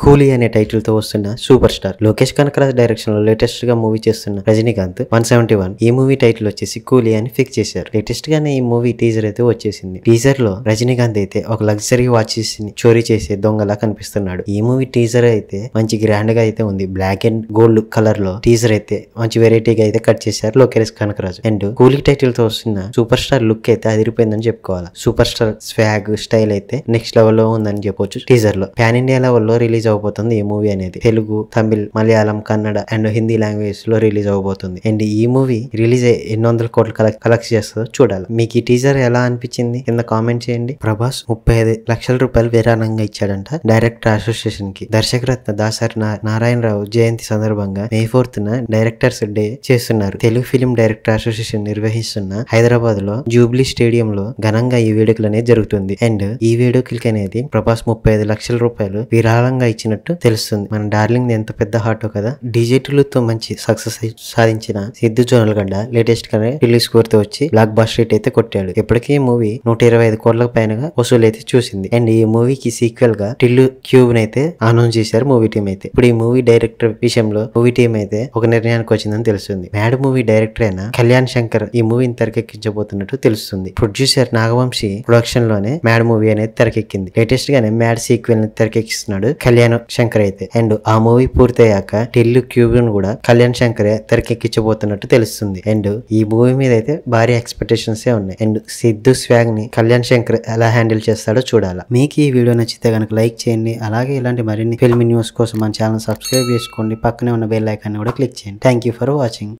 కూలీ అనే టైటిల్ తో వస్తున్న super star Lokesh Kanagaraj direction లో లేటెస్ట్ గా మూవీ చేస్తున్న రజనీకాంత్ 171 ఈ మూవీ టైటిల్ వచ్చేసి కూలీ అని ఫిక్స్ చేశారు. లేటెస్ట్ గానే ఈ మూవీ టీజర్ అయితే వచ్చేసింది. టీజర్ లో రజనీకాంత్ అయితే ఒక లగ్జరీ వాచెస్ ని చోరీ చేసే దొంగలా కనిపిస్తున్నాడు. ఈ మూవీ టీజర్ అయితే మంచి గ్రాండ్ గా అయితే ఉంది. బ్లాక్ అండ్ గోల్డ్ కలర్ లో టీజర్ అయితే మంచి వెరైటీగా అయితే కట్ చేశారు లోకేష్ కనకరాజ్. అండ్ కూలీ టైటిల్ తో వస్తున్న సూపర్ స్టార్ లుక్ అయితే అదిరిపోయిందని చెప్పుకోవాలి. సూపర్ స్టార్ స్వాగ్ స్టైల్ అయితే నెక్స్ట్ లెవెల్ లో ఉందని చెప్పొచ్చు. టీజర్ లో పాన్ ఇండియా లెవెల్ లో రిలీజ్ అవబోతుంది ఈ మూవీ అనేది. తెలుగు, తమిళ్, మలయాళం, కన్నడ అండ్ హిందీ లాంగ్వేజ్ లో రిలీజ్ అవబోతుంది. అండ్ ఈ మూవీ రిలీజ్ ఎన్ని వందల కోట్లు కలెక్ట్ చేస్తుందో చూడాలి. మీకు ఈ టీజర్ ఎలా అనిపించింది కింద కామెంట్ చేయండి. ప్రభాస్ 35 లక్షల రూపాయలు విరాళంగా ఇచ్చాడంట డైరెక్టర్ అసోసియేషన్ కి. దర్శకరత్న దాసరి నారాయణరావు జయంతి సందర్భంగా May 4th డైరెక్టర్స్ డే చేస్తున్నారు. తెలుగు ఫిలిం డైరెక్టర్ అసోసియేషన్ నిర్వహిస్తున్న హైదరాబాద్ లో జూబ్లీ స్టేడియం లో ఘనంగా ఈ వేడుకలు అనేది జరుగుతుంది. అండ్ ఈ వేడుకలకి అనేది ప్రభాస్ 35 లక్షల రూపాయలు విరాళంగా ఇచ్చినట్టు తెలుస్తుంది. మన డార్లింగ్ ఎంత పెద్ద హార్ట్ కదా. డీజేటీలతో మంచి సక్సెస్ సాధించిన సిద్ధు జొన్నలగడ్డ లేటెస్ట్ గానే రిలీజ్ కోరితో వచ్చి బ్లాక్ బస్టర్ హిట్ అయితే కొట్టాడు. ఇప్పటికీ మూవీ 125 కోట్ల పైనగా వసూలు అయితే చూసింది. అండ్ ఈ మూవీకి సీక్వెల్ గా టిల్లు క్యూబ్ అయితే అనౌన్స్ చేశారు మూవీ టీం అయితే. ఇప్పుడు ఈ మూవీ డైరెక్టర్ విషయంలో మూవీ టీం అయితే ఒక నిర్ణయానికి వచ్చిందని తెలుస్తుంది. మ్యాడ్ మూవీ డైరెక్టర్ అయిన కళ్యాణ్ శంకర్ ఈ మూవీని తెరకెక్కించబోతున్నట్టు తెలుస్తుంది. ప్రొడ్యూసర్ నాగవంశీ ప్రొడక్షన్ లోనే మ్యాడ్ మూవీ అనేది తెరకెక్కింది. లేటెస్ట్ గానే మ్యాడ్ సీక్వెల్ ని తెరకెక్కిస్తున్నాడు కళ్యాణ్ శంకర్ అయితే. అండ్ ఆ మూవీ పూర్తయ్యాక టిల్లు క్యూబ్ ను కూడా కళ్యాణ్ శంకర్ తెరకెక్కించబోతున్నట్టు తెలుస్తుంది. అండ్ ఈ మూవీ మీద అయితే భారీ ఎక్స్పెక్టేషన్స్ ఉన్నాయి. అండ్ సిద్ధు స్వాగ్ ని కళ్యాణ్ శంకర్ ఎలా హ్యాండిల్ చేస్తాడో చూడాలి. మీకు ఈ వీడియో నచ్చితే కనుక లైక్ చేయండి. అలాగే ఇలాంటి మరిన్ని ఫిల్మ్ న్యూస్ కోసం మన ఛానల్ సబ్స్క్రైబ్ చేసుకోండి. పక్కనే ఉన్న బెల్ ఐకాన్ కూడా క్లిక్ చేయండి. Thank you for watching.